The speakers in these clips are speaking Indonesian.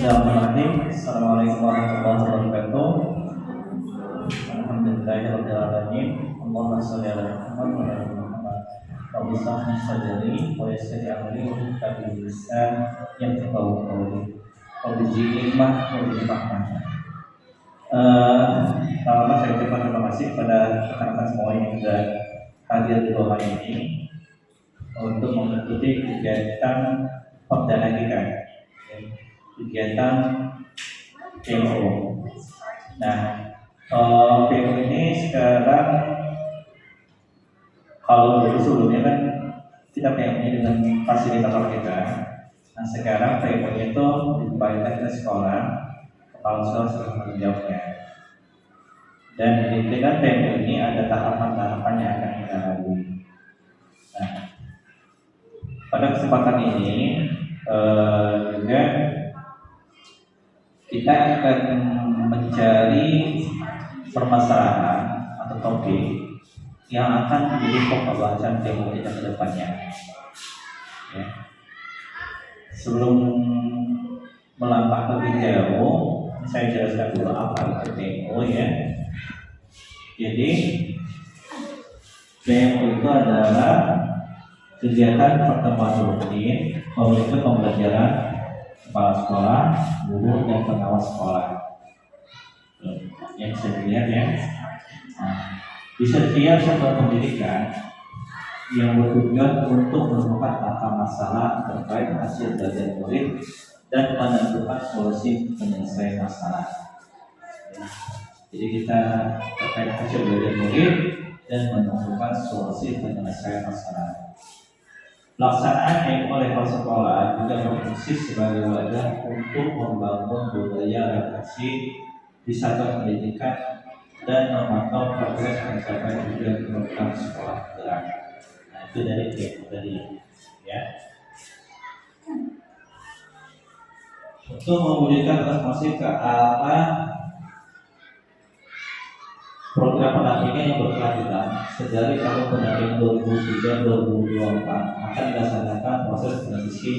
Bismillahirrahmanirrahim. Assalamualaikum warahmatullahi wabarakatuh. Alhamdulillahirabbil alamin. Allahumma shalli ala Muhammad wa ala ali Muhammad. Rabbi shrah li sadri wa yassir li amri wahlul 'uqdatam min lisani yafqahu qawli. Rabbi zidni ilman warzuqni fahman. Pertama saya ucapkan terima kasih kepada rekan-rekan semua yang sudah hadir di ruangan ini untuk mengikuti kegiatan perdana kita, kegiatan PMO. Nah, PMO ini sekarang kalau dulu sebelumnya kan kita PMO dengan fasilitator kita. Nah, sekarang PMO itu dikembalikan ke sekolah, kepala sekolah sudah menjawabnya. Dan dengan PMO ini ada tahapan-tahapan yang akan kita lalui. Nah, pada kesempatan ini juga kita akan mencari permasalahan atau topik yang akan menjadi pembahasan PMO kita ke depannya. Ya. Sebelum melangkah lebih jauh, saya jelaskan dulu apa itu PMO ya. Jadi PMO itu adalah kegiatan pertemuan rutin komite pembelajaran kepala sekolah, guru dan pengawas sekolah. Yang bisa dilihat ya. Nah, di setiap satuan pendidikan yang bertujuan untuk menemukan akar masalah terkait hasil belajar murid dan menentukan solusi penyelesaian masalah. Jadi kita terkait hasil belajar murid dan menentukan solusi penyelesaian masalah. Pelaksanaan PMO level sekolah juga berfungsi sebagai wadah untuk membangun budaya refleksi di satuan pendidikan dan memantau progres pencapaian tujuan program sekolah gerak. Nah, itu dari PMO tadi, ya. Untuk memulihkan transformasi ke arah program pendampingan yang berkelanjutan sejak tahun pendampingan 2003-2024 akan dilaksanakan proses transisi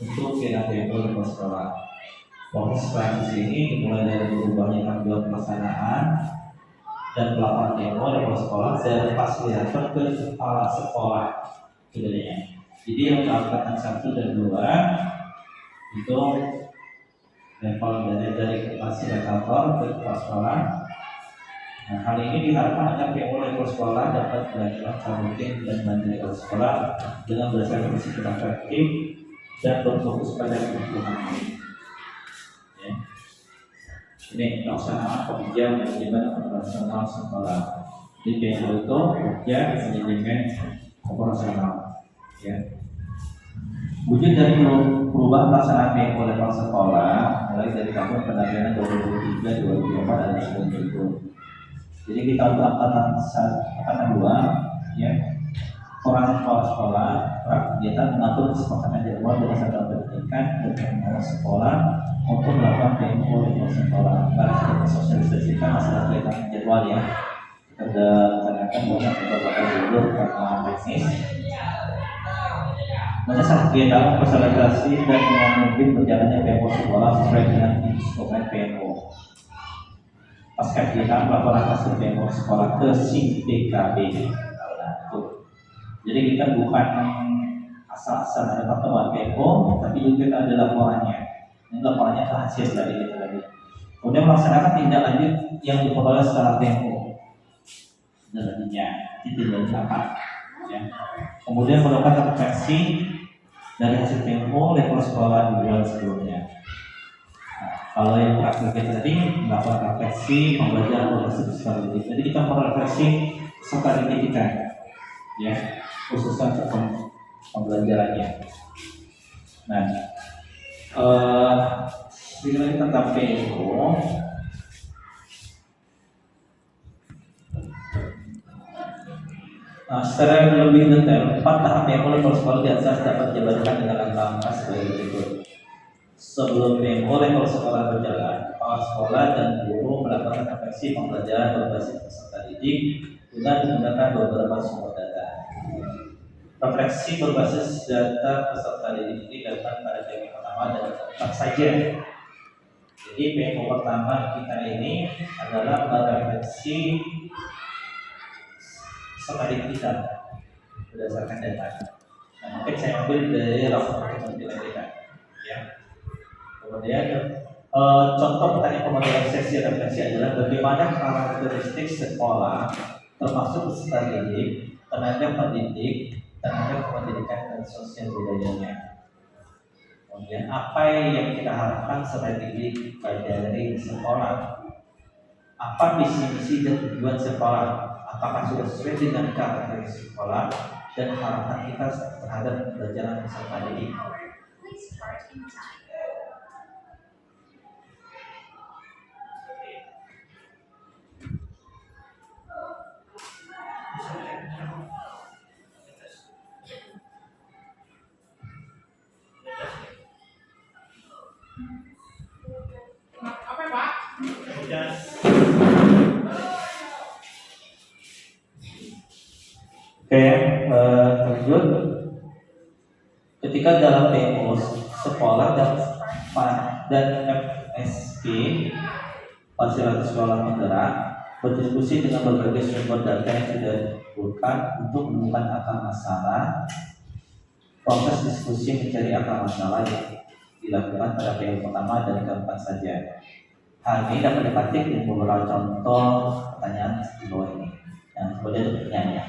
untuk PMO level sekolah. Proses transisi ini dimulai dari berubahnya tanggung pelaksanaan dan pelaporan PMO level sekolah dari fasilitator ke kepala sekolah. Bedanya. Jadi yang melakukan 1 dan 2 itu level dari fasilitator ke kepala sekolah. Nah, hal ini diharapkan agar PMO level sekolah dapat dilaksanakan rutin dan mandiri oleh sekolah dengan berdasarkan prinsip efektif dan berfokus pada kebutuhan murid. Ya. Ini pelaksanaan pekerjaan manajemen operasional sekolah. Di PMO itu kerja manajemen operasional. Ya. Wujud dari perubahan pelaksanaan PMO level sekolah mulai dari tahun pendampingan 2003-2024 dan sebelum itu. Jadi kita untuk angkatan 2 ya, orang kepala sekolah kegiatan mengatur kesepakatan jadwal dengan satuan pendidikan dan pengawas sekolah untuk melakukan PMO di sekolah. Karena kita sosialisasikan masalah kaitan jadwal ya. Kita sudah tanyakan banyak beberapa dulu karena teknis. Mana saat kegiatan sosialisasi dan memimpin berjalannya PMO sekolah sesuai dengan instrumen PMO. Pasca kita melakukan hasil PMO sekolah ke SIG PKB. Nah, jadi kita bukan asal-asal ada pertemuan PMO, tapi juga ada laporannya. Ini laporannya ke hasil dari itu tadi. Kemudian melaksanakan tindak lanjut yang diperoleh setelah PMO. Selanjutnya, tindak lanjut apa? Ya. Kemudian melakukan refleksi dari hasil PMO level sekolah di bulan sebelumnya. Kalau yang terakhir kita tadi melakukan refleksi pembelajaran berbasis peserta didik. Jadi kita merefleksi peserta didik kita, ya, khususnya pembelajarannya. Nah, sedikit tentang PMO. Secara lebih detail, 4 tahap PMO level sekolah di atas dapat dijabarkan dengan langkah-langkah sebagai berikut. Sebelum PMO level sekolah berjalan, kepala sekolah dan guru melakukan refleksi pembelajaran berbasis peserta didik dengan menggunakan beberapa sumber data. Refleksi berbasis data peserta didik ini dilakukan pada PMO pertama dan tetap saja Jadi PO pertama kita ini adalah merefleksi studi kita berdasarkan data. Nah, mungkin saya ambil dari laporan kementerian kita, ya. Kemudian contoh pertanyaan pemodelan sesi refleksi adalah bagaimana karakteristik sekolah termasuk peserta didik, tenaga pendidik, tenaga pendidikan dan sosial budayanya. Kemudian apa yang kita harapkan strategi dari sekolah? Apa visi misi dan tujuan sekolah? Apakah sudah sesuai dengan karakteristik sekolah dan harapan kita terhadap pembelajaran peserta didik? Apa Pak? Oke, lanjut. Ketika dalam demo sekolah dan FSP fasilitas sekolah penggerak berdiskusi dengan berbagai sumber data yang sudah dikumpulkan untuk menemukan akar masalah. Proses diskusi mencari akar masalah yang dilakukan pada PO pertama dan keempat saja. Hal ini dapat dipetik di beberapa contoh pertanyaan di bawah ini. Yang kemudian pertanyaannya.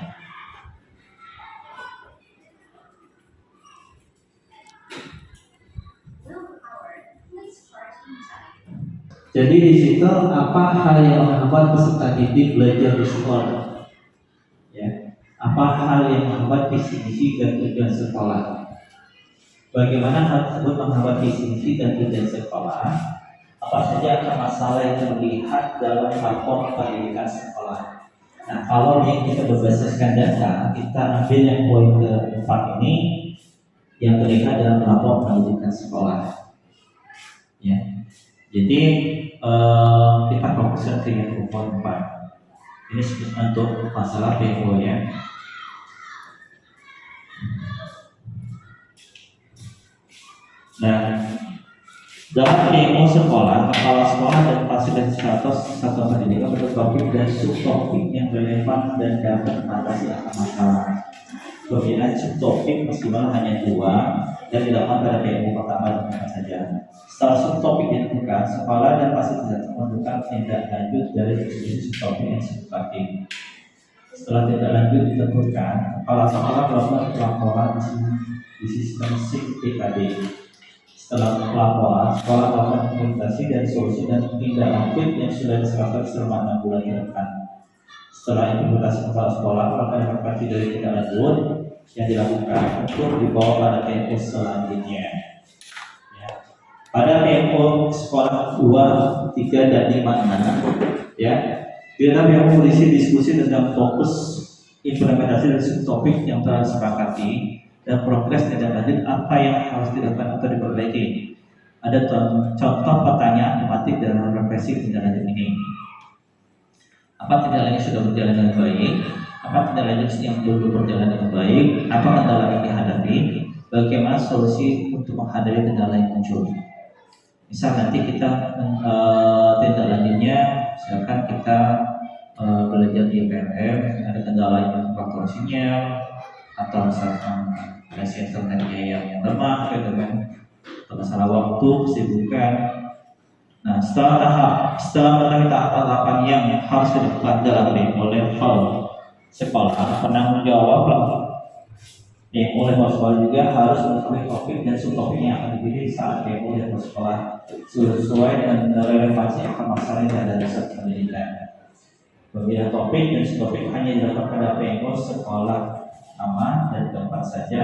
Jadi di situ apa hal yang menghambat peserta didik belajar di sekolah? Ya, apa hal yang menghambat visi misi dan tujuan sekolah? Bagaimana hal tersebut menghambat visi misi dan tujuan sekolah? Apa saja masalah yang terlihat dalam rapor pendidikan sekolah? Nah, kalau yang kita berbasiskan data, kita ambil yang poin keempat ini yang terlihat dalam rapor pendidikan sekolah. Ya, jadi kita fokuskan ke yang poin 4. Ini untuk masalah PO ya. Nah, dalam PO sekolah, kepala sekolah dan fasilitator satuan pendidikan bertopik dan subtopik yang relevan dan dapat mengatasi akar masalah. Pembinaan subtopik maksimal hanya 2 dan dilakukan pada PO pertama dan kedua saja. Setelah subtopik ditentukan, sekolah dan fasilitator menentukan tindak lanjut dari diskusi subtopik yang disepakati. Setelah tindak lanjut ditentukan, kepala sekolah melakukan pelaporan di sistem SIP PKD. Setelah pelaporan, sekolah melakukan implementasi dan solusi dan tindak lanjut yang sudah disepakati selama 6 bulan ke depan. Setelah implementasi, kepala sekolah melakukan evaluasi dari tindak lanjut yang dilakukan untuk dibawa pada PO selanjutnya. Ya. Pada PO sekolah 2, 3, dan 5, 6, ya, bila PO berisi diskusi tentang fokus implementasi dari subtopik yang telah disepakati dan progres tindak lanjut apa yang harus dilakukan atau diperbaiki. Ada contoh pertanyaan tematik dalam refleksi tindak lanjut ini. Apa tindak lanjut sudah berjalan dengan baik? Apa tindak lanjut yang belum berjalan dengan baik? Apa kendala yang dihadapi? Bagaimana solusi untuk menghadapi kendala yang muncul? Misal nanti kita tindak lanjutnya, misalkan kita belajar di PRM, ada kendala yang faktor sinyal atau misalkan koneksi internetnya yang lemah, gitu kan, atau masalah waktu, kesibukan. Nah, setelah mengetahui tahapan yang harus dilakukan dalam PO level sekolah, penanggung jawab PO level sekolah juga harus mengetahui topik dan subtopik yang akan dipilih saat PO level sekolah sesuai dengan relevansi akar masalah yang ada di saat pendidikan. Pemilihan topik dan subtopik hanya dilakukan pada PO sekolah pertama dan keempat saja,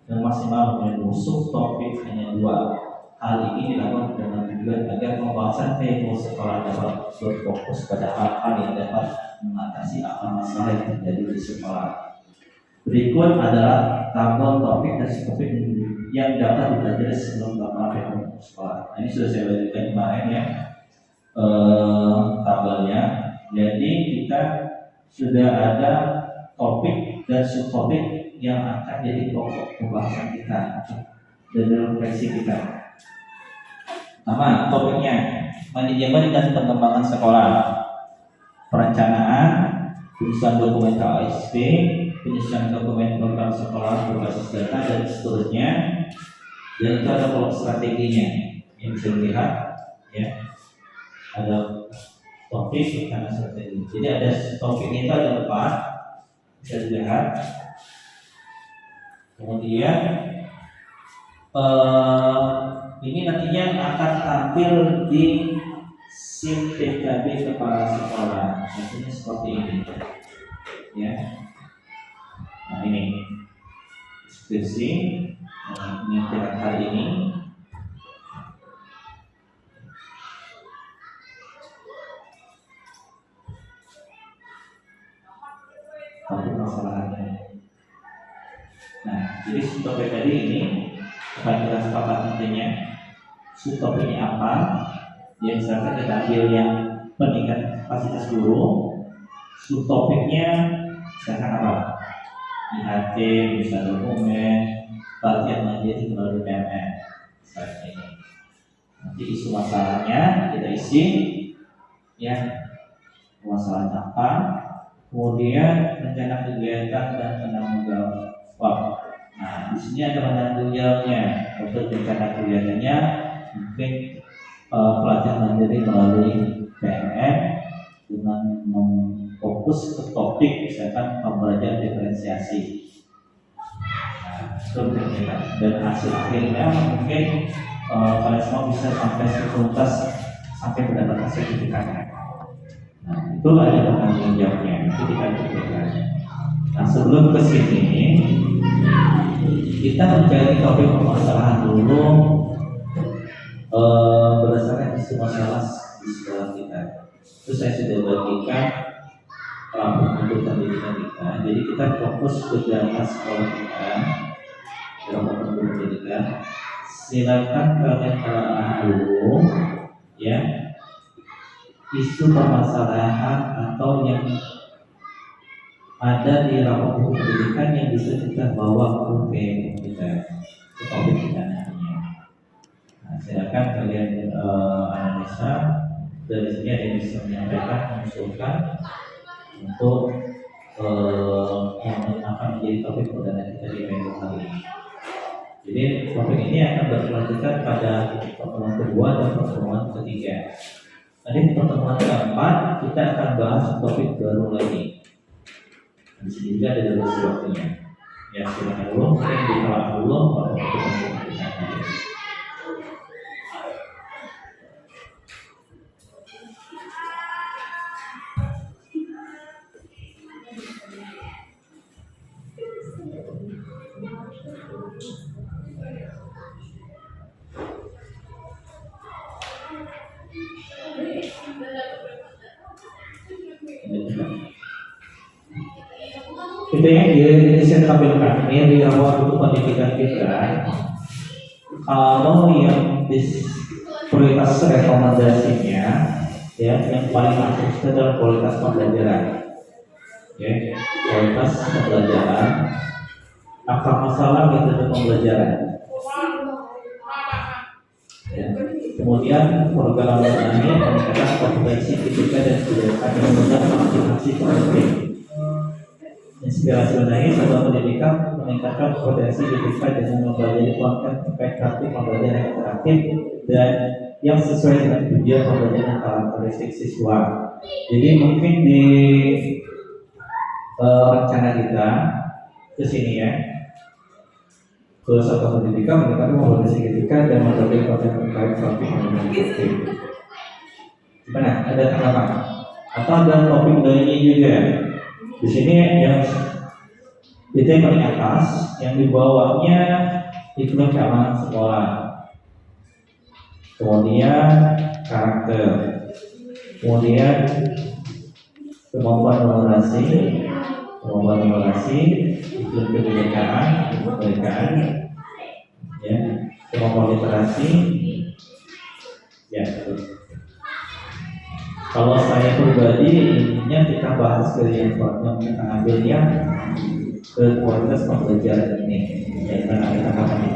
dan maksimal memiliki subtopik hanya 2. Hal ini dilakukan dengan tujuan agar pembahasan PO sekolah dapat berfokus pada hal-hal yang dapat mengatasi akar masalah yang terjadi di sekolah. Berikut adalah tabel topik dan subtopik yang dapat dipelajari sebelum melakukan PO sekolah. Nah, ini sudah saya bagikan kemarin ya, tabelnya. Jadi kita sudah ada topik dan subtopik yang akan jadi pokok pembahasan kita dan refleksi kita. Pertama, topiknya manajemen dan pengembangan sekolah, perencanaan, penyusunan dokumen KOSP, penyusunan dokumen program sekolah berbasis data dan seterusnya. Dan itu ada kelompok strateginya yang bisa dilihat, ya. Ada topik karena strategi. Jadi ada topiknya itu ada 4, bisa dilihat. Kemudian ini nantinya akan tampil di SIM PKB kepala sekolah. Nantinya seperti ini, ya. Nah ini deskripsi penyampaian hari ini. Tapi masalahnya. Nah, jadi subtopik tadi ini akan kita sepakat nantinya. Subtopiknya apa? Yang misalkan kita ambil yang peningkatan kapasitas guru. Subtopiknya misalkan apa? IHT, bisa dokumen, pelatihan mandiri melalui PMN, misalnya ini. Nanti isu masalahnya kita isi, ya, masalahnya apa, kemudian rencana kegiatan dan penanggung jawab. Nah, di sini ada penanggung jawabnya. Untuk rencana kegiatannya mungkin pelatihan mandiri melalui PMN dengan fokus ke topik misalkan pembelajaran diferensiasi. Dan hasil akhirnya mungkin kalian semua bisa sampai tuntas sampai mendapatkan sertifikatnya. Nah, itu ada penanggung jawabnya. Itu kita pikirkan. Nah, sebelum ke sini kita mencari topik permasalahan dulu berdasarkan isu masalah di sekolah kita. Itu saya sudah bagikan untuk pendidikan kita. Jadi kita fokus ke data sekolah kita dalam pendidikan. Silakan kalian telah dulu, ya, isu permasalahan atau yang ada di rapat pendidikan yang bisa kita bawa ke PM kita, ke topik kita nantinya. Nah, silakan kalian analisa. Dari sini ada yang bisa menyampaikan, mengusulkan untuk yang akan menjadi topik perdana kita di minggu hari ini. Jadi topik ini akan berkelanjutan pada pertemuan kedua dan pertemuan ketiga. Nanti di pertemuan keempat kita akan bahas topik baru lagi. Di sini juga ada durasi waktunya. Ya, silakan dulu, mungkin dikelar dulu pada pertemuan kita. Itu yang saya tampilkan ini di awal buku pendidikan kita. Kalau yang prioritas rekomendasinya, ya, yang paling masuk itu adalah kualitas pembelajaran, ya, kualitas pembelajaran, akar masalah metode pembelajaran, ya. Kemudian program ini meningkatkan kompetensi kritika dan kebijakan yang menggunakan aplikasi pendidikan. Inspirasi menarik sebuah pendidikan meningkatkan potensi kritika dengan mempelajari konten terkait praktik pembelajaran yang interaktif dan yang sesuai dengan tujuan pembelajaran karakteristik siswa. Jadi mungkin di rencana kita ke sini, ya, ke satu pendidikan meningkatkan potensi kritika dan mempelajari konten terkait praktik pembelajaran interaktif. Gimana? Ada tanggapan? Atau ada topik lainnya juga? Di sini yang itu yang paling atas, yang di bawahnya iklim keamanan sekolah, kemudian karakter, kemudian kemampuan memorasi, iklim kebinekaan, ya, kemampuan literasi, ya. Kalau saya pribadi, intinya kita bahas ke yang kita ambilnya ke kualitas pembelajaran ini, yang mana kita pahami.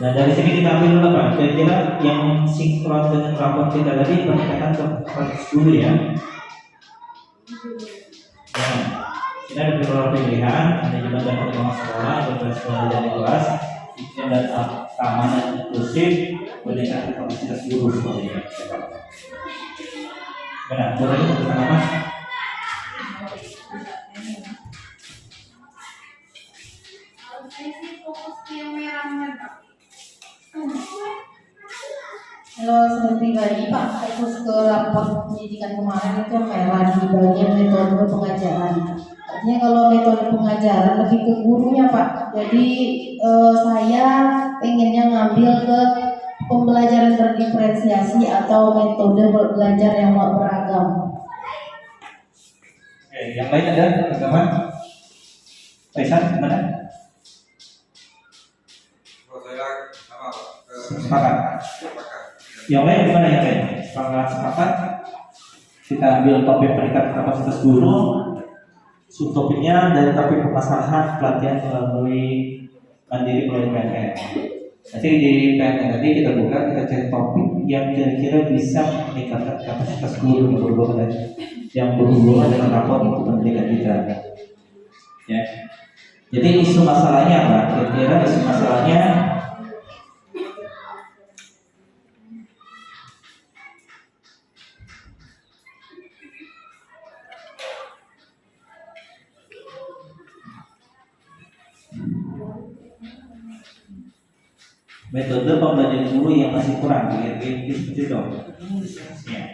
Nah dari sini kita ambil apa? Kira-kira yang sinkron dengan rapor kita tadi peningkatan kapasitas guru ya. Nah, ini ada beberapa pilihan, manajemen dan pengembangan sekolah, edukasi sekolah dan kelas, izin dan keamanan inklusif, peningkatan kapasitas guru seperti ini. Benar, boleh untuk apa? Kalau saya pribadi Pak, fokus ke rapor pendidikan kemarin itu yang merah di bagian metode pengajaran. Artinya kalau metode pengajaran lebih ke gurunya Pak. Jadi saya pengennya ngambil ke pembelajaran berdiferensiasi atau metode belajar yang beragam. Oke, yang lain ada teman-teman? Faisal, mana? Sepakat. Yang lain gimana yang lain? Sepakat. Kita ambil topik peningkatan kapasitas guru. Subtopiknya dari topik permasalahan pelatihan melalui mandiri melalui PNN. Nanti di PNN tadi kita buka, kita cari topik yang kira-kira bisa meningkatkan kapasitas guru yang berhubungan dengan rapor untuk pendidikan kita. Ya. Jadi isu masalahnya apa? Kira-kira isu masalahnya metode pembelajaran guru yang masih kurang, seperti itu. Ya.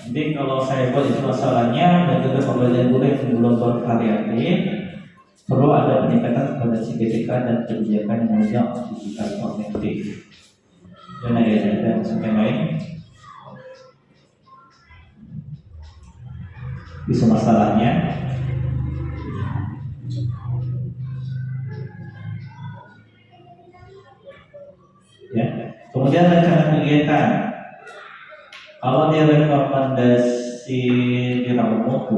Jadi kalau saya buat itu masalahnya metode pembelajaran guru yang belum bervariatif, perlu ada peningkatan pada CBTK dan kebijakan yang menunjang aktivitas kognitif. Dan ada yang lain. Isu masalahnya. Ya. Kemudian rencana kegiatan. Kalau dia rekomendasi di rapat mutu,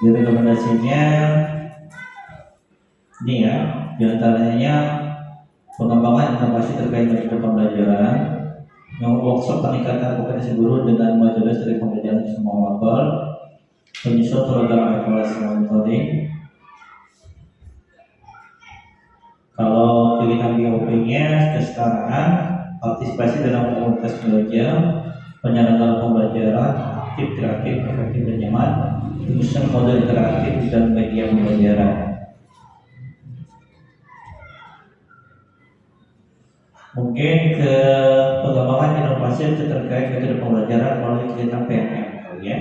di rekomendasinya ini ya, diantaranya pengembangan inovasi terkait metode pembelajaran, yang workshop peningkatan kompetensi guru dengan metode dari pembelajaran semua mapel, penyusun program evaluasi monitoring. Kalau kegiatan BOP-nya kesetaraan, partisipasi dalam komunitas belajar, penyelenggaraan pembelajaran, aktif, kreatif, efektif, dan nyaman, penyusun model interaktif dan media pembelajaran. Mungkin ke pengembangan inovasi terkait metode pembelajaran melalui kegiatan PNM, ya.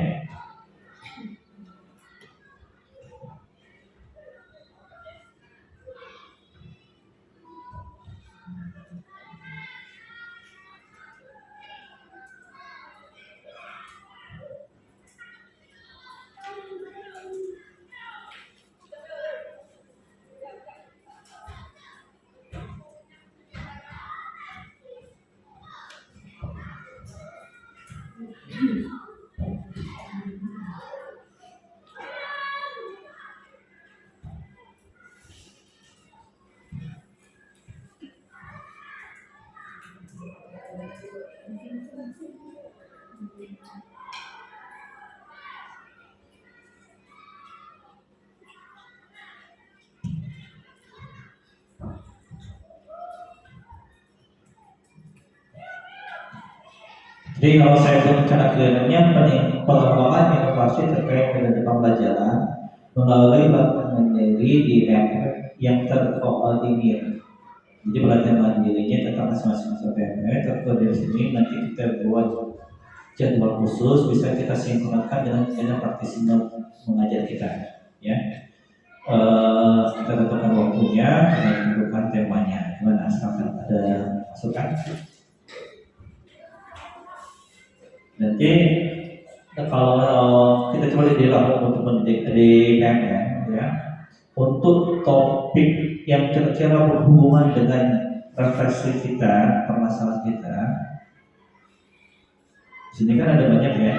Jadi kalau saya berbicara kedepannya, pengembangan inovasi terkait dengan pembelajaran melalui pelatihan mandiri di PMR yang terkoordinir. Jadi pelatihan mandirinya tentang masing-masing PMR terkoordinir sini. Nanti kita buat jadwal khusus, bisa kita sinkronkan dengan praktisi mengajar kita. Ya, kita tentukan waktunya dan tentukan temanya. Gimana? Asalkan ada masukan. Nanti kalau kita coba dilakukan untuk mendidik di PMN ya, untuk topik yang kira-kira berhubungan dengan refleksi kita, permasalahan kita. Di sini kan ada banyak ya.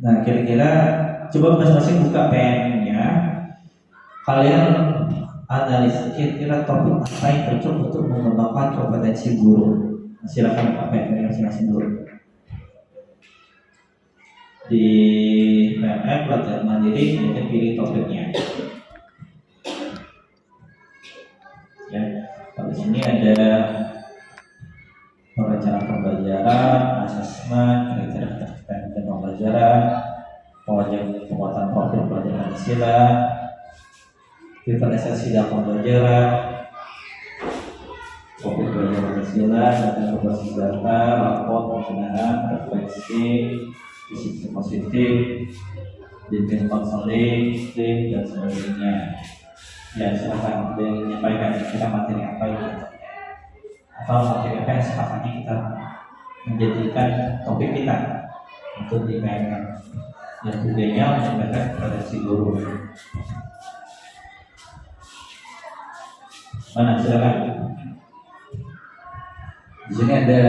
Nah, kira-kira coba masing-masing buka PMN-nya. Kalian analisa kira-kira topik apa yang cocok untuk mengembangkan kompetensi guru. Silakan Pak PMN masing-masing dulu. Di PMN pelatihan mandiri kita pilih topiknya. Ya, di sini ada perencanaan pembelajaran, asesmen, kriteria dan pembelajaran, penguatan profil pelajaran Pancasila, diferensiasi dalam pembelajaran, topik belajar Pancasila, data berbasis data, rapor penggunaan, refleksi, disiplin positif, disiplin konseling, iklim dan sebagainya. Ya, silakan menyampaikan kira materi apa itu atau materi apa yang sepatutnya kita menjadikan topik kita untuk di PMN. Yang tujuannya meningkatkan kompetensi guru. Mana silakan. Di sini ada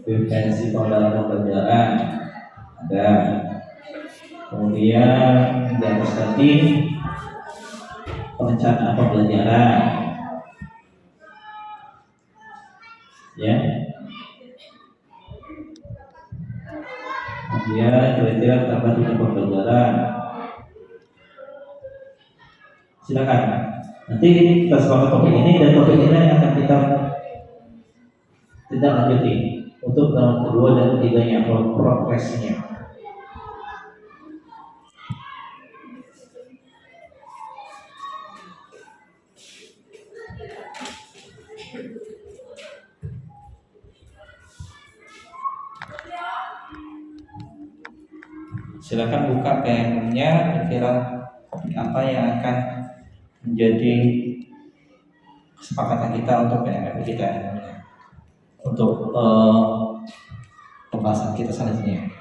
kompetensi pengenalan pembelajaran, ada kemudian yang tadi perencanaan pembelajaran, ya. Kemudian kriteria tambah dengan pembelajaran. Silakan. Nanti kita sepakat topik ini dan topik ini yang akan kita tidak lanjuti untuk tahun kedua dan ketiganya progresnya. Silakan buka PM-nya, kira apa yang akan menjadi kesepakatan kita untuk PM kita untuk pembahasan kita selanjutnya.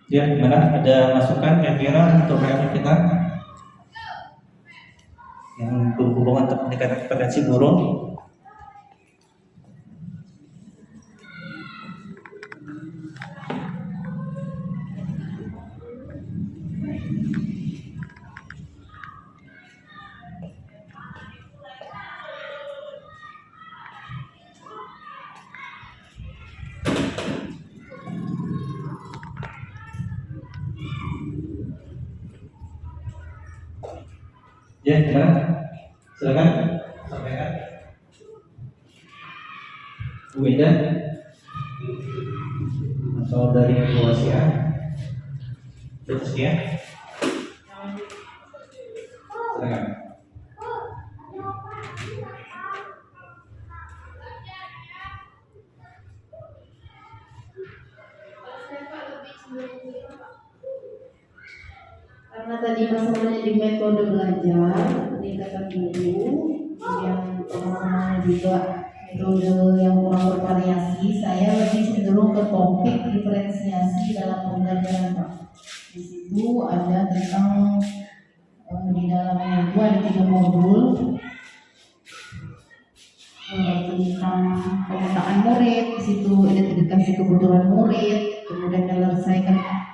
Ya, gimana? Ada masukan kira-kira untuk PM kita yang berhubungan dengan peningkatan kompetensi guru? Ya, gimana? Silakan sampaikan. Bu Indah atau dari Kroasia, terus ya, silakan. tadi masalahnya di metode belajar, peningkatan guru, yang pemahaman juga metode yang kurang bervariasi. Saya lebih cenderung ke topik diferensiasi dalam pembelajaran, Pak. Di situ ada tentang di dalamnya itu ada 3 modul tentang pemetaan murid. Di situ identifikasi kebutuhan murid, kemudian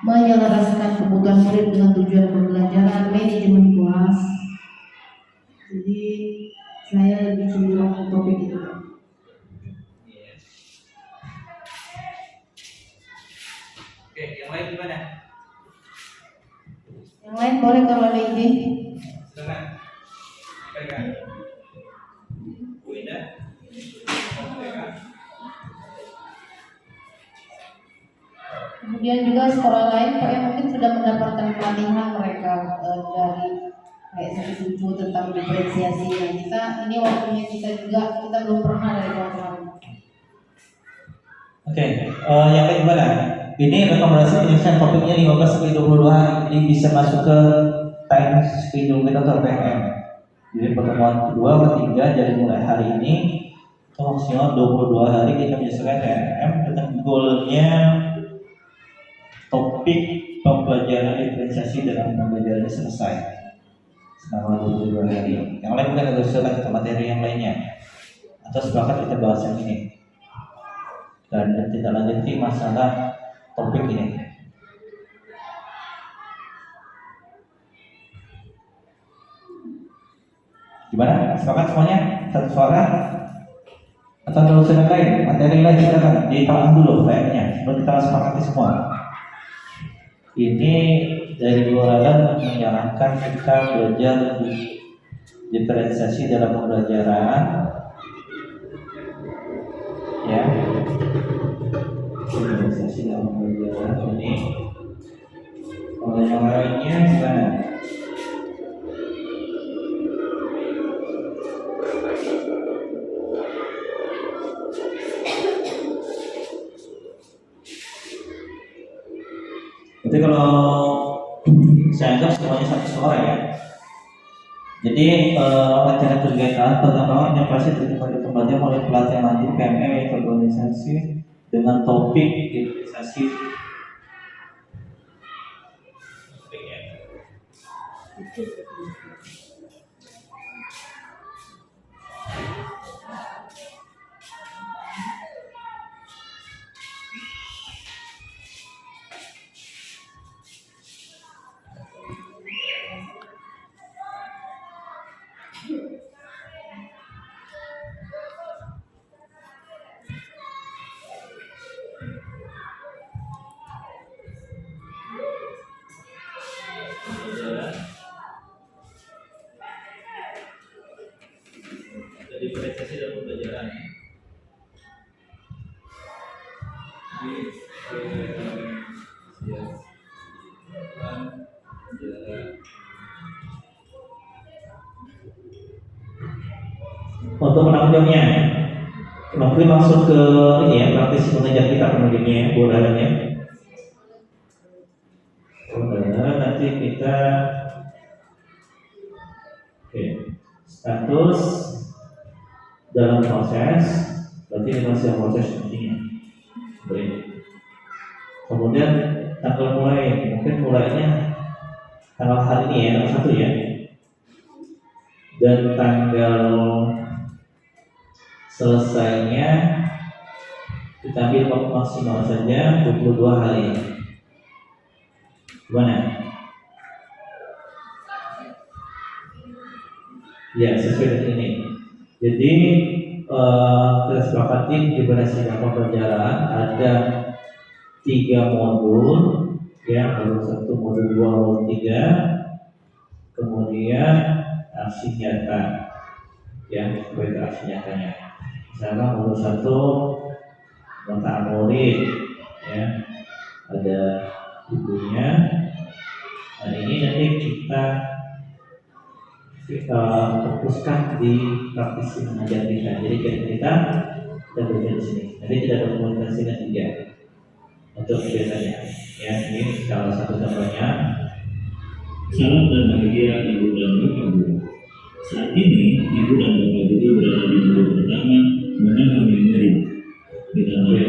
menyelaraskan kebutuhan murid dengan tujuan pembelajaran, manajemen kelas. Jadi saya lebih cenderung ke topik itu. Oke, yang lain gimana? Yang lain boleh kalau ada ide. Silakan. Pegang. Bu Indah. Pegang. Kemudian juga sekolah lain Pak yang mungkin sudah mendapatkan pelatihan mereka dari kayak setuju tentang diferensiasi. Nah, kita ini waktunya kita juga, kita belum pernah dari kawan-kawan. Oke, yang lain gimana? Ini rekomendasi penyelesaian topiknya 15 sampai 22 hari. Jadi bisa masuk ke time schedule kita atau PM. Jadi pertemuan kedua, ketiga dari mulai hari ini itu maksimal 22 hari kita menyelesaikan PM dengan goalnya topik pembelajaran diferensiasi dalam pembelajaran selesai selama 22 hari. Yang lain mungkin ada usulan ke materi yang lainnya atau sepakat kita bahas yang ini dan tidak lanjuti masalah topik ini. Gimana? Sepakat semuanya? Satu suara? Atau ada usulan lain? Materi lain silakan ditahan dulu PM-nya sebelum kita sepakati semua. Ini dari Waradan menyarankan kita belajar diferensiasi dalam pembelajaran, ya. Diferensiasi dalam pembelajaran ini. Kalau yang lainnya gimana? Jadi kalau saya anggap semuanya satu suara ya. Jadi rencana kegiatan pertama yang pasti terkait pembelajaran mulai pelatihan lanjut PMM yaitu organisasi dengan topik organisasi. Diferensiasi dalam pembelajaran. Untuk menanggapinya, mungkin langsung ke ini ya, praktis mengajar kita kemudiannya, bulannya. Kemudian nanti kita, oke, status dalam proses, berarti ini masih proses intinya. Kemudian tanggal mulai, mungkin mulainya tanggal hari ini ya, tanggal 1 ya. Dan tanggal selesainya kita ambil waktu maksimal saja 22 hari. Gimana? Ya, sesuai dengan ini. Jadi kita sepakati diferensiasi dalam pembelajaran ada 3 modul, ya, modul 1, modul 2, modul 3, kemudian aksi nyata, ya, sebagai aksi nyatanya. Misalnya modul 1 pemetaan murid, ya, ada bukunya. Nah, ini nanti kita fokuskan di praktisi mengajar kita. Jadi kita belajar di sini. Nanti tidak ada komunikasi dengan 3 untuk biasanya. Ya, ini salah satu contohnya. Salam dan bahagia Ibu dan Bapak Guru. Saat ini Ibu dan Bapak Guru berada di minggu pertama memahami murid. Kita Oke.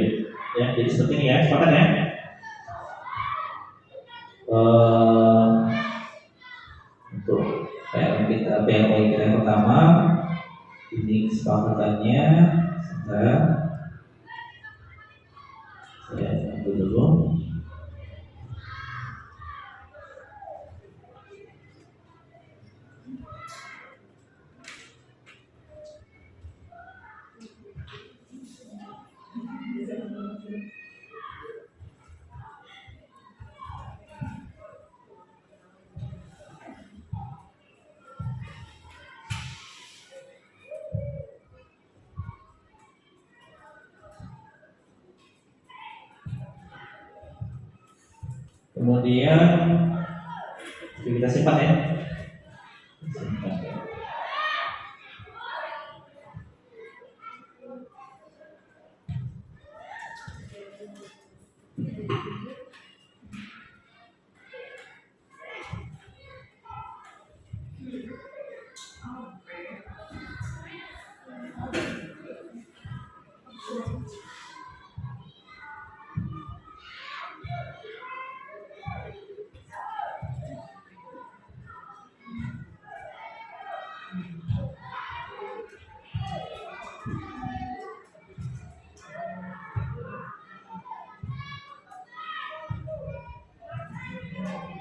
Ya, jadi seperti ini ya, sepakat ya. Untuk PLO kita yang pertama, ini kesepakatannya saya ambil dulu. Kemudian kita simpan ya. Simpan.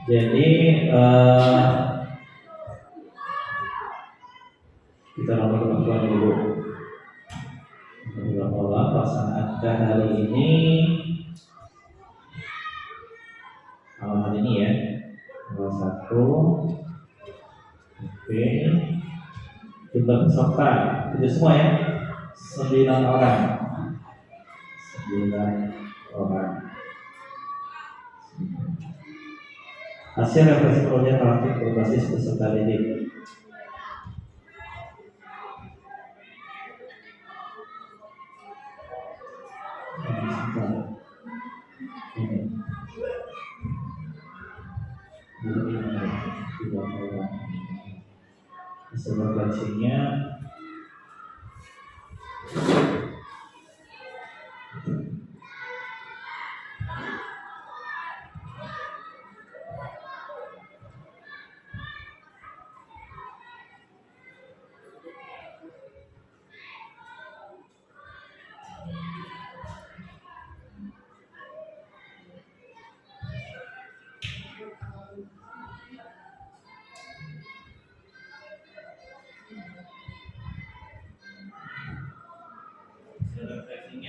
Jadi kita lakukan pengakuan dulu. Alhamdulillah pelaksanaan kita hari ini malam hari ini ya, tanggal 1. Oke, jumlah peserta itu semua ya, 9 orang. 9 orang. Hasil refleksi proyek praktik berbasis peserta didik. Hasil refleksinya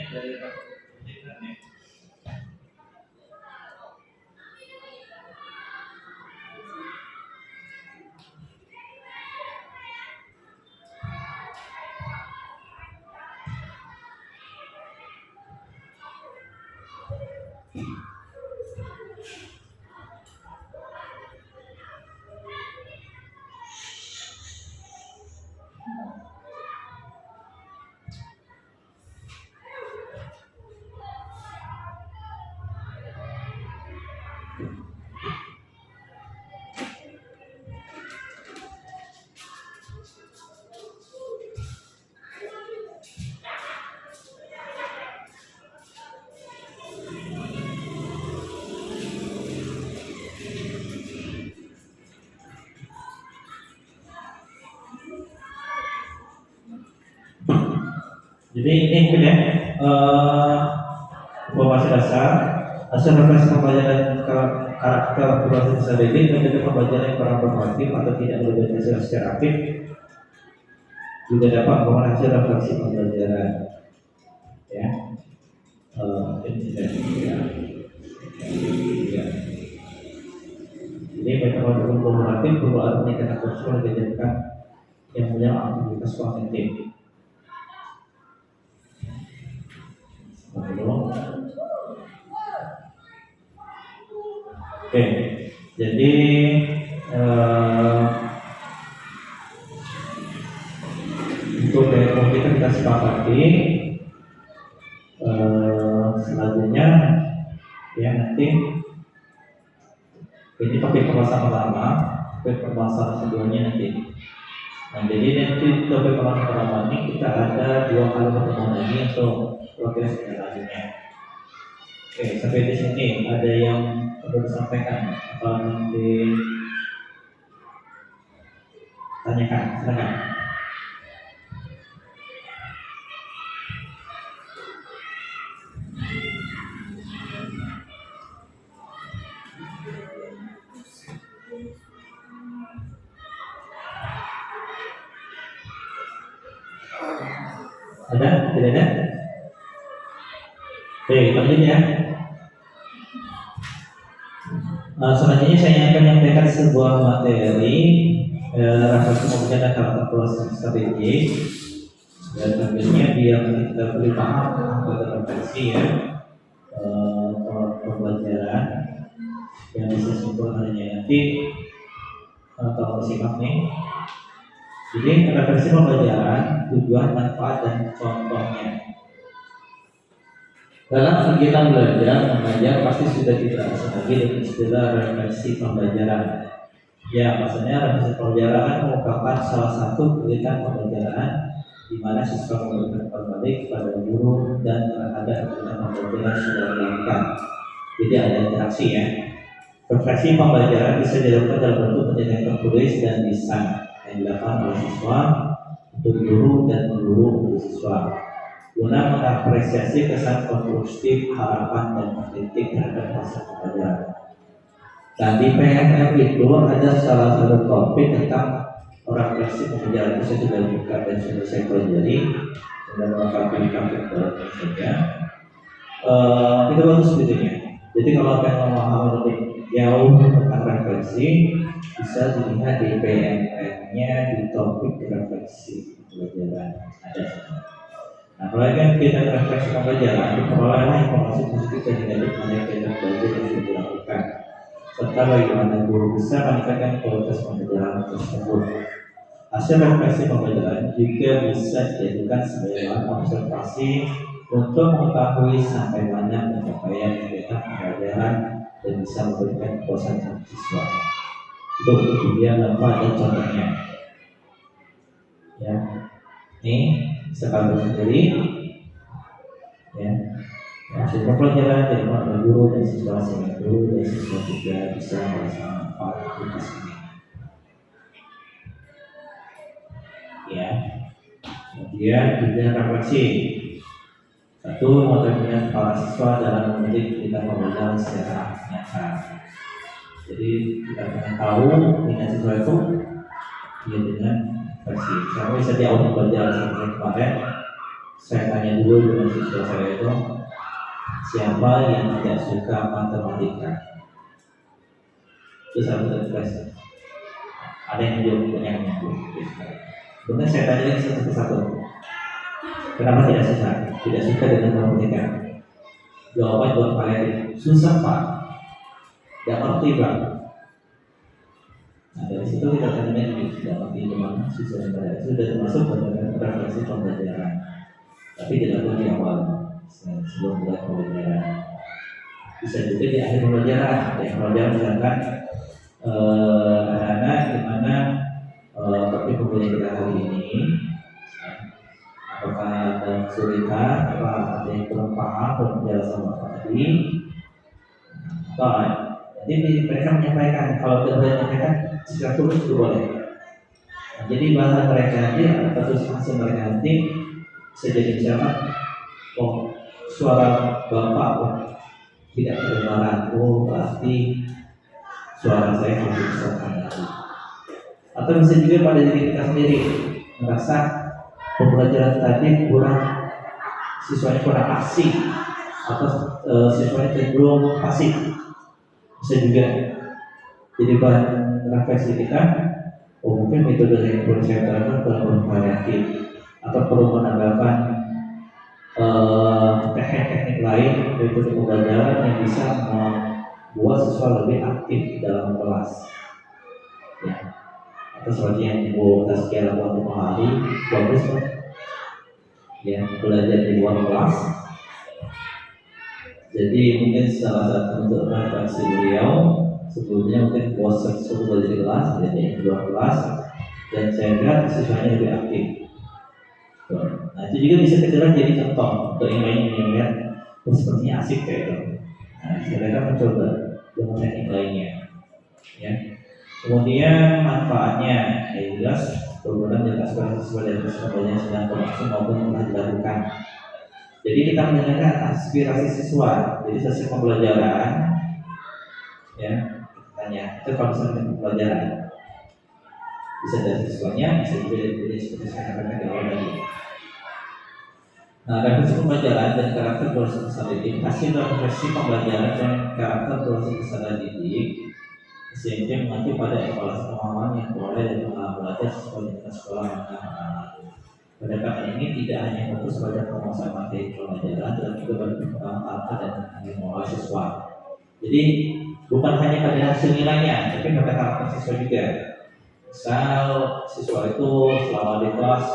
dari Jadi ini mungkin ya informasi dasar hasil refleksi pembelajaran karakter berbasis peserta didik menjadi pembelajaran yang kurang formatif atau tidak melibatkan hasil secara aktif juga dapat merupakan hasil refleksi pembelajaran ya. Jadi metode kumulatif perlu peningkatan kursus dijadikan yang punya aktivitas kognitif. Oke, jadi untuk demo kita sepakati selanjutnya ya nanti ini pakai permasalahan pertama topik pembahasan keduanya nanti. Nah, jadi nanti topik pembahasan pertama ini kita ada 2 kali pertemuan lagi untuk progres selanjutnya. Oke, sampai di sini ada yang perlu disampaikan atau ditanyakan? Silakan. Ada? Tidak ada? Oke, selanjutnya. Selanjutnya saya akan menyampaikan sebuah materi refleksi pembelajaran dan karakter proses strategis. Dan tentunya biar kita lebih paham pada refleksi ya pembelajaran yang bisa simpulkannya nanti atau simak nih. Jadi refleksi pembelajaran, tujuan, manfaat, dan contohnya. Dalam kegiatan belajar mengajar pasti sudah tidak asing lagi dengan istilah refleksi pembelajaran. Ya, maksudnya refleksi pembelajaran merupakan salah satu kegiatan pembelajaran di mana siswa memberikan berbalik kepada guru dan terhadap kegiatan pembelajaran sudah dilakukan. Jadi ada interaksi ya. Refleksi pembelajaran bisa dilakukan dalam bentuk penelitian tertulis dan lisan yang dilakukan oleh siswa untuk guru dan guru untuk siswa guna mengapresiasi kesan konstruktif, harapan, dan kritik terhadap proses pembelajaran. Dan di PNM itu ada salah satu topik tentang refleksi pembelajaran itu saya sudah buka dan sudah saya pelajari dan melengkapi saja. Itu bagus sebetulnya. Jadi kalau pengen memahami lebih jauh tentang refleksi, bisa dilihat di PNM-nya di topik refleksi pembelajaran ada semua. Nah, kalau kan kita refleksi pembelajaran, pengelolaan informasi positif dan negatif yang kita belajar yang sudah dilakukan, serta bagaimana guru bisa meningkatkan kualitas pembelajaran tersebut. Hasil refleksi pembelajaran juga bisa dijadikan sebagai bahan observasi untuk mengetahui sampai mana pencapaian kegiatan pembelajaran dan bisa memberikan kepuasan bagi siswa. Itu kemudian dampak dan contohnya. Ya, ini sekali sendiri. Ya, hasil pembelajaran dari para guru dan siswa, sehingga guru dan siswa juga bisa merasakan manfaat di sini. Ya, kemudian juga refleksi. Satu, motivasi para siswa dalam mendidik kita pembelajaran secara nyata. Jadi kita akan tahu minat siswa itu dia dengan refleksi. Saya bisa di awal pembelajaran seperti kemarin, saya tanya dulu dengan siswa saya itu siapa yang tidak suka matematika. Itu saya buat refleksi. Ada yang jawab banyak yang kemudian saya tanya satu persatu. Kenapa tidak suka? Tidak suka dengan matematika. Jawaban buat kalian susah pak, tidak ngerti pak. Nah dari situ kita tanya tidak ngerti gimana susah dan itu sudah termasuk bagian refleksi pembelajaran. Tapi tidak boleh di awal sebelum mulai pembelajaran. Bisa juga di akhir pembelajaran. Di pembelajaran misalkan anak-anak gimana topik pembelajaran kita hari ini. Apakah ada kesulitan, apakah ada yang kurang paham dalam penjelasan Bapak tadi? Jadi mereka menyampaikan, kalau tidak boleh menyampaikan secara tulis itu boleh. Nah, jadi bahasa mereka nanti atau hasil mereka nanti bisa jadi misalkan, oh suara Bapak tidak kedengaran, oh berarti suara saya harus disatukan lagi. Atau bisa juga pada diri kita sendiri merasa pembelajaran tadi kurang, siswanya kurang asik atau siswanya cenderung pasif, bisa juga jadi bahan refleksi kita. Oh mungkin metode yang perlu saya terapkan kurang variatif atau perlu menambahkan teknik-teknik lain metode pembelajaran yang bisa membuat siswa lebih aktif dalam kelas. Ya. Atau seperti yang Ibu Taskia lakukan di hari bagus kan? Ya, belajar di luar kelas. Jadi mungkin salah satu untuk refleksi beliau sebelumnya mungkin bosan suruh belajar di kelas, jadi di luar kelas, dan saya lihat siswanya lebih aktif. Nah itu juga bisa kita jadi contoh untuk yang lain yang lihat, oh sepertinya asik kayak itu. Nah saya mencoba dengan teknik lainnya, ya. Kemudian manfaatnya, ya jelas program di atas siswa dan siswa yang sedang berlangsung maupun telah dilakukan. Jadi kita mendengarkan aspirasi siswa, jadi sesi pembelajaran, ya, tanya itu kalau misalnya pembelajaran bisa dari siswanya, bisa juga dari seperti saya katakan di awal tadi. Nah, refleksi pembelajaran dan karakter proses peserta didik, hasil refleksi pembelajaran dan karakter proses peserta didik SMP mengacu pada evaluasi pemahaman yang boleh dari pengalaman belajar siswa di sekolah menengah. Pendekatan ini tidak hanya fokus pada penguasaan materi pembelajaran, tetapi juga pada pengembangan karakter dan moral siswa. Jadi bukan hanya pada hasil nilainya, tapi pada karakter siswa juga. Misal siswa itu selama di kelas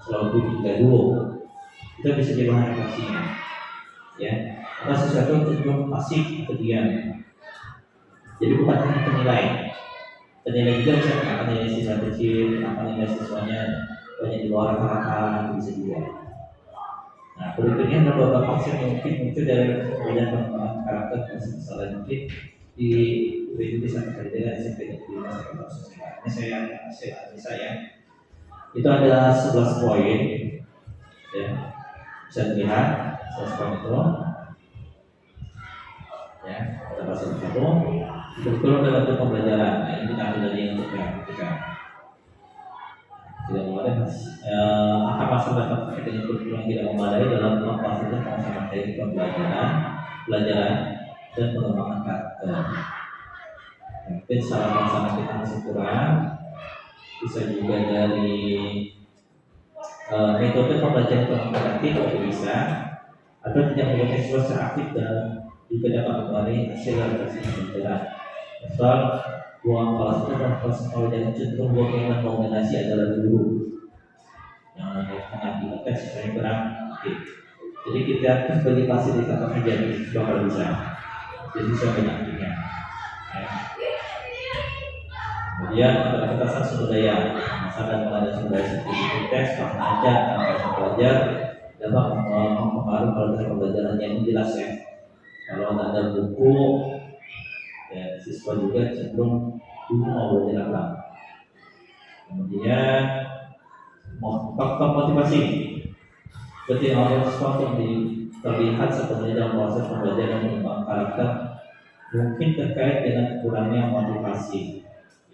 selalu juga dulu, kita bisa jadi bahan refleksinya, ya. Atau siswa itu cenderung pasif atau diam. Jadi bukan hanya penilai juga bisa akan nilai siswa kecil, akan nilai siswanya banyak di luar rata-rata, bisa juga. Nah, berikutnya ada beberapa konsep yang mungkin muncul dari pembelajaran pengembangan karakter dan misalnya mungkin di berikut bisa terjadi dengan SMP di masa sosial. Ini saya itu ada 11 poin, ya. Bisa dilihat 11 poin itu, ya. Kita bahas satu-satu. Betul dalam pembelajaran. Nah, ini kita ambil dari yang ketika tidak memadai, akan masuk dalam dengan kurikulum yang tidak memadai dalam memfasilitasi penguasaan materi pelajaran dan pengembangan karakter. Mungkin secara pelaksana kita masih kurang. Bisa juga dari metode pembelajaran komunikatif juga bisa, atau tidak menggunakan siswa secara aktif dan juga dapat kembali hasil refleksi pembelajaran. Misal ruang kelas itu adalah kelas pembelajaran cenderung yang mendominasi adalah guru yang mengakibatkan siswa yang kurang aktif. Jadi kita sebagai fasilitator saja siswa kalau bisa, jadi siswa banyak aktifnya. Kemudian keterbatasan sumber daya, masalah mengenai sumber daya seperti teks, pengajar, dan pelajar dapat mempengaruhi kualitas pembelajaran yang jelas, ya. Kalau ada buku, ya, siswa juga cenderung mau belajar apa. Kemudian faktor motivasi, seperti orang siswa untuk terlihat sebenarnya dalam proses pembelajaran dan mengembangkan karakter mungkin terkait dengan kurangnya motivasi.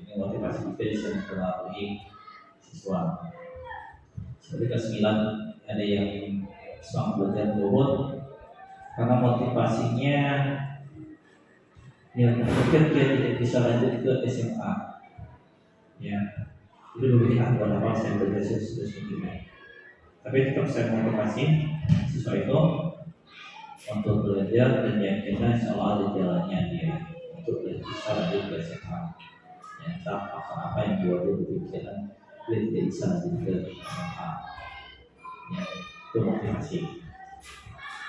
Ini motivasi juga bisa mempengaruhi siswa. Seperti kelas 9 ada yang semangat belajar turun karena motivasinya yang berpikir dia tidak bisa lanjut ke SMA, ya. Itu berpikir buat apa saya belajar seterusnya. Tapi tetap saya motivasi siswa itu untuk belajar dan yakinlah insya Allah ada jalannya dia untuk bisa lanjut ke SMA. Ya, entah apa yang buat dia berpikiran dia tidak bisa lanjut ke SMA, ya, itu motivasi.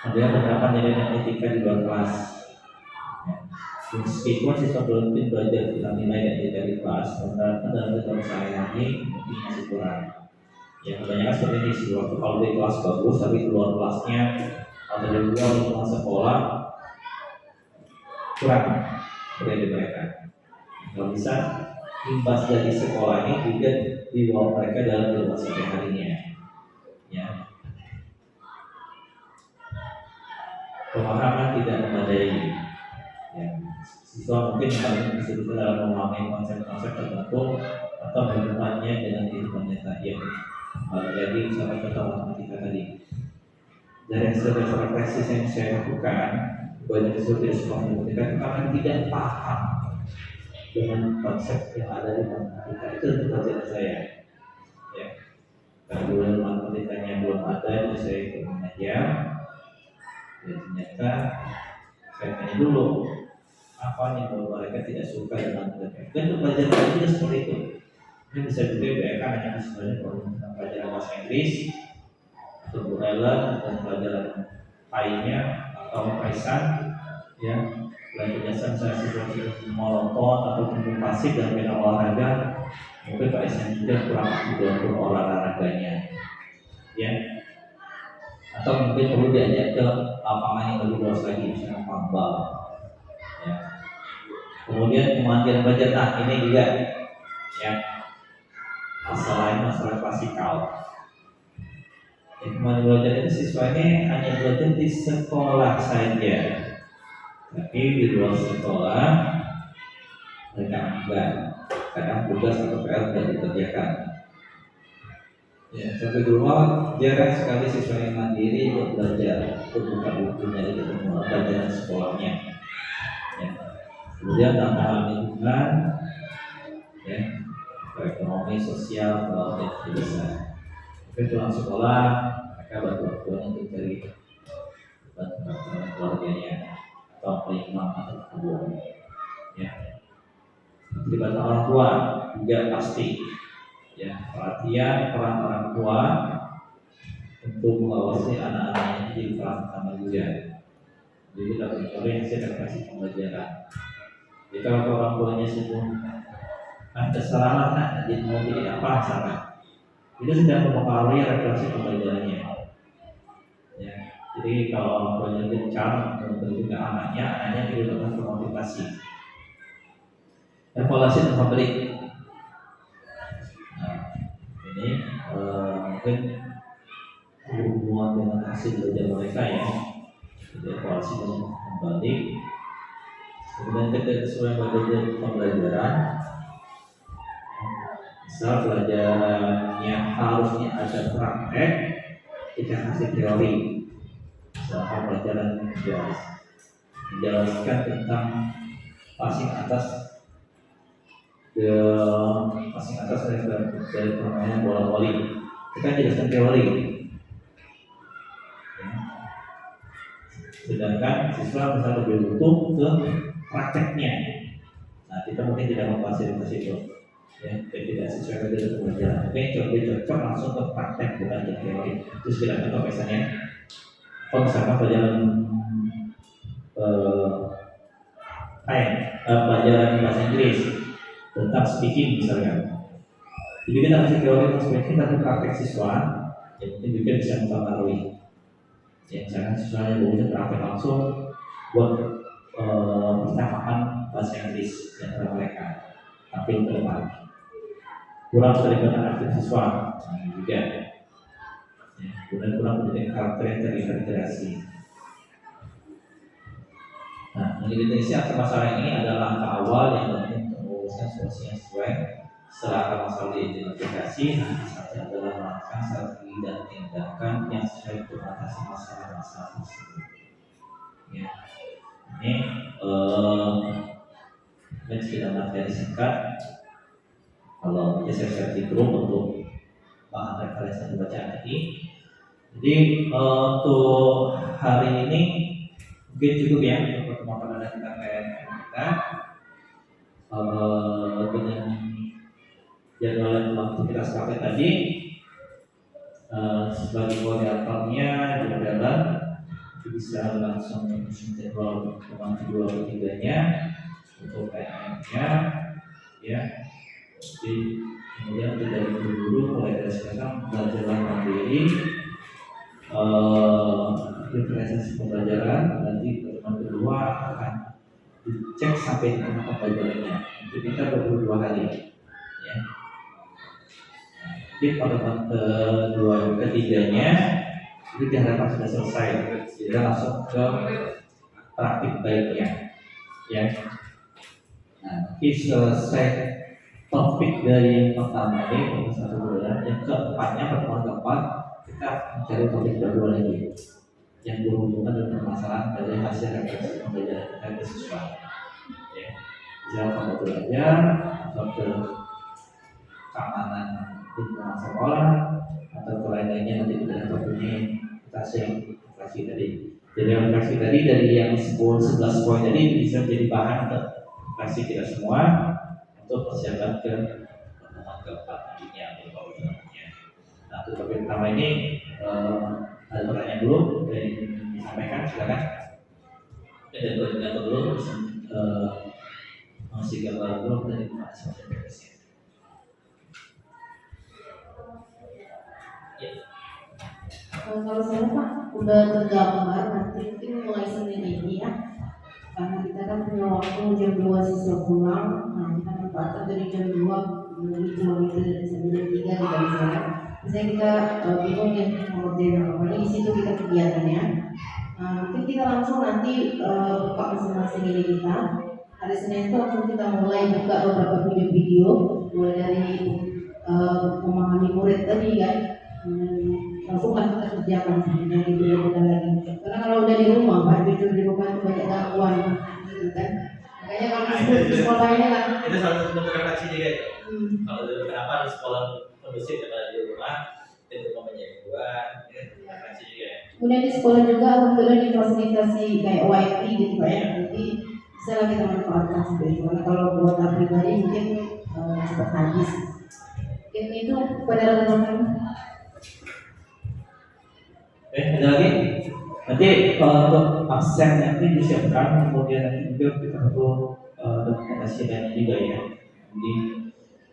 Kemudian penerapan nilai etika di luar kelas, ya. Meskipun siswa belum belajar tentang nilai dan dari kelas, penerapan dalam kehidupan sehari-hari mungkin masih kurang. Ya, kebanyakan seperti ini sih, waktu kalau di kelas bagus tapi di luar kelasnya atau di luar lingkungan sekolah kurang dari mereka. Kalau bisa imbas dari sekolah ini juga dibawa mereka dalam kehidupan sehari-harinya, ya. Pemahaman tidak memadai, ya. Siswa mungkin paling kesulitan dalam memahami konsep-konsep tertentu atau hubungannya dengan kehidupan nyata, yang jadi sampai contoh matematika tadi. Dari hasil refleksi yang saya lakukan, banyak siswa di sekolah matematika karena tidak paham dengan konsep yang ada di matematika. Itu pelajaran saya, ya. Karena dulu matematikanya belum ada, jadi saya ikut mengajar. Dan ternyata saya tanya dulu apa yang membuat mereka tidak suka dengan matematika. Dan pelajaran juga seperti itu. Ini bisa juga BK hanya sebenarnya tentang pelajaran bahasa Inggris atau Braille dan pelajaran lainnya atau Python, ya. Selain kebiasaan saya siswa monoton atau mungkin pasif dalam bidang olahraga, mungkin Pak Isyan juga kurang aktif dalam olahraganya, ya. Atau mungkin perlu diajak ke lapangan yang lebih luas lagi, misalnya pambal, ya. Kemudian kemandirian belajar, nah ini juga, ya, masalah klasikal. Kemandirian belajar itu siswa ini hanya belajar di sekolah saja, tapi di luar sekolah mereka enggak, kadang tugas atau PR tidak dikerjakan. Ya, sampai di rumah jarang sekali siswa yang mandiri untuk belajar, untuk buka bukunya di ketemu pelajaran sekolahnya. Ya. Kemudian tantangan lingkungan, ya, ekonomi, sosial, dan besar. Tapi pulang sekolah mereka bantu-bantuan untuk cari bantuan keluarganya atau imam atau keluarga. Ya. Terlibat orang tua juga pasti, ya, perhatian peran orang tua untuk mengawasi anak-anaknya jadi peran utama juga. Jadi dalam yang saya kasih pembelajaran. Jadi kalau orang tuanya sibuk, terserah lah, jadi mau jadi apa sana, itu sudah mempengaruhi refleksi pembelajarannya. Ya. Jadi kalau orang tuanya gencar untuk juga anaknya tidak dapat termotivasi. Evaluasi dan pemberi. Nah, ini mungkin berhubungan dengan hasil belajar mereka, ya. Jadi evaluasi dan pemberi. Kemudian ketika sesuai belajar pembelajaran, misal pelajarannya harusnya ada praktek, kita kasih teori. Misalkan pelajaran menjelaskan tentang passing atas dari permainan bola voli, kita jelaskan teori. Ya. Sedangkan siswa misalnya lebih butuh ke prakteknya. Nah, kita mungkin tidak memfasilitasi itu, ya, tidak sesuai dengan pembelajaran. Oke, coba cocok langsung ke praktek bukan ke teori. Terus kita contoh misalnya, kalau misalkan pelajaran pelajaran bahasa Inggris tentang speaking misalnya. Jadi kita kasih teori tentang speaking tapi praktek siswa, ya mungkin juga bisa mempengaruhi. Ya, misalkan siswanya bisa praktek langsung buat percakapan bahasa Inggris di antara mereka, tampil ke depan. Kurang keterlibatan aktif siswa, juga. Ya, kemudian kurang pendidikan karakter yang terintegrasi. Nah, mendeteksi akar masalah ini adalah langkah awal yang penting untuk merumuskan solusi yang sesuai. Setelah akar masalah diidentifikasi, nanti saja adalah melakukan strategi dan tindakan yang sesuai untuk mengatasi masalah-masalah tersebut. Ya, ini sekedar materi singkat. Kalau saya di grup untuk bahan referensi yang dibaca tadi. Jadi untuk hari ini mungkin cukup, ya, untuk pertemuan perdana kita kita dengan jadwal waktu kita sepakat tadi. Sebagai koordinatornya di dalam bisa langsung menyusun jadwal pertemuan kedua ketiganya untuk PM-nya, ya. Jadi kemudian kita dulu mulai dari sekarang belajar mandiri, referensi pembelajaran. Nanti pertemuan kedua akan dicek sampai di mana pembelajarannya. Itu kita berdua hari, ya. Jadi pertemuan kedua ketiganya itu diharapkan sudah selesai. Kita langsung ke praktik baiknya, ya. Nah, nanti selesai topik dari yang pertama ini, satu bulan. Yang keempatnya, pertemuan keempat, kita mencari topik kedua lagi yang berhubungan dengan permasalahan dari hasil refleksi pembelajaran kita ke siswa. Ya, misalnya kamu belajar atau ke keamanan lingkungan sekolah atau ke lain-lainnya, nanti kita topiknya kita hasil refleksi tadi. Jadi refleksi tadi dari yang 11 poin tadi bisa menjadi bahan untuk refleksi kita semua untuk persiapan ke pertemuan keempat nantinya atau keempat. Nah, untuk topik pertama ini ada pertanyaan dulu dari disampaikan, silakan. Ada koordinator dulu bisa ngasih gambar dulu dari Pak Sekretaris. Ya. Kalau saya Pak udah tergambar nanti mungkin mulai Senin ini ya, karena kita kan punya waktu jam 2 siswa pulang, nah kita manfaatkan dari jam 2 menuju kilometer dari sampai jam 3 kita bisa. Misalnya kita bingung ya mau ngerjain apa, di situ kita kegiatannya. Nah, mungkin kita langsung nanti buka masing-masing ini kita. Hari Senin itu langsung kita mulai buka beberapa video-video, mulai dari memahami murid tadi kan. Langsung lah kita kerjakan sebenarnya gitu ya, bukan lagi. Karena kalau udah di rumah, Pak, jujur di rumah itu banyak gangguan gitu kan. Makanya kalau di sekolah ini lah. Itu salah satu bentuk refleksi juga itu. Kalau dulu kenapa di sekolah kondusif daripada di rumah, itu banyak gangguan, itu refleksi juga ya. Kemudian di sekolah juga alhamdulillah difasilitasi kayak wifi gitu Pak ya. Jadi bisa lah kita manfaatkan seperti itu. Karena kalau kuota pribadi mungkin cepat habis. Itu pada rekan-rekan. Ada lagi? Nanti untuk absen nanti disiapkan, kemudian nanti juga kita perlu dokumentasi lainnya juga ya. Jadi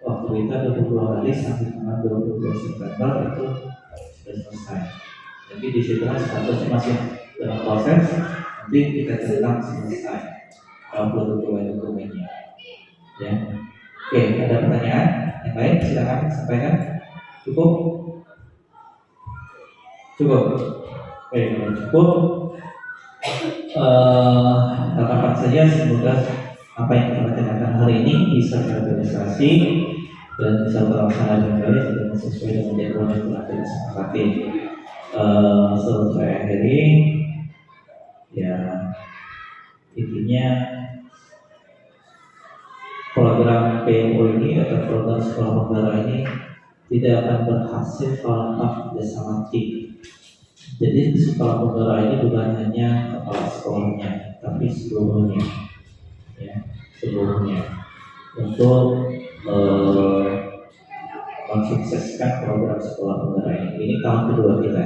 waktu kita 22 hari sampai tanggal 22 September itu sudah selesai. Jadi di situ statusnya masih dalam proses, nanti kita tentang selesai kalau dokumennya. Ya. Oke, ada pertanyaan yang lain? Silakan sampaikan. Cukup? Cukup. Oke, kalau cukup, katakan saja semoga apa yang kita bicarakan hari ini bisa terrealisasi dan bisa terlaksana dengan baik dan sesuai dengan jadwal yang telah kita sepakati. Sebelum saya akhiri, ya intinya program PMO ini atau program sekolah penggerak ini tidak akan berhasil kalau tanpa kerjasama tim. Jadi sekolah penggerak ini bukan hanya kepala sekolahnya, tapi seluruhnya, ya, seluruhnya untuk mensukseskan program sekolah penggerak ini. Ini tahun kedua kita,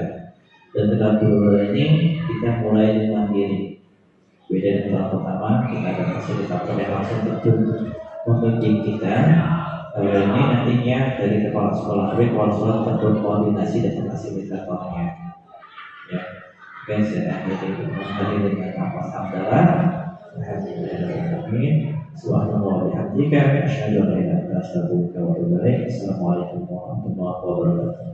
dan tahun kedua ini kita mulai dengan diri. Beda dengan tahun pertama, kita ada fasilitator yang langsung terjun membimbing kita. Ini nantinya dari kepala sekolah, tapi kepala sekolah tetap berkoordinasi dengan fasilitatornya. Ya, oke, saya akhiri dengan nafas hamdalah. Alhamdulillah. Subhanallah wa bihamdika, asyhadu an la ilaha illa anta, astaghfiruka wa atubu ilaik. Assalamualaikum warahmatullahi wabarakatuh.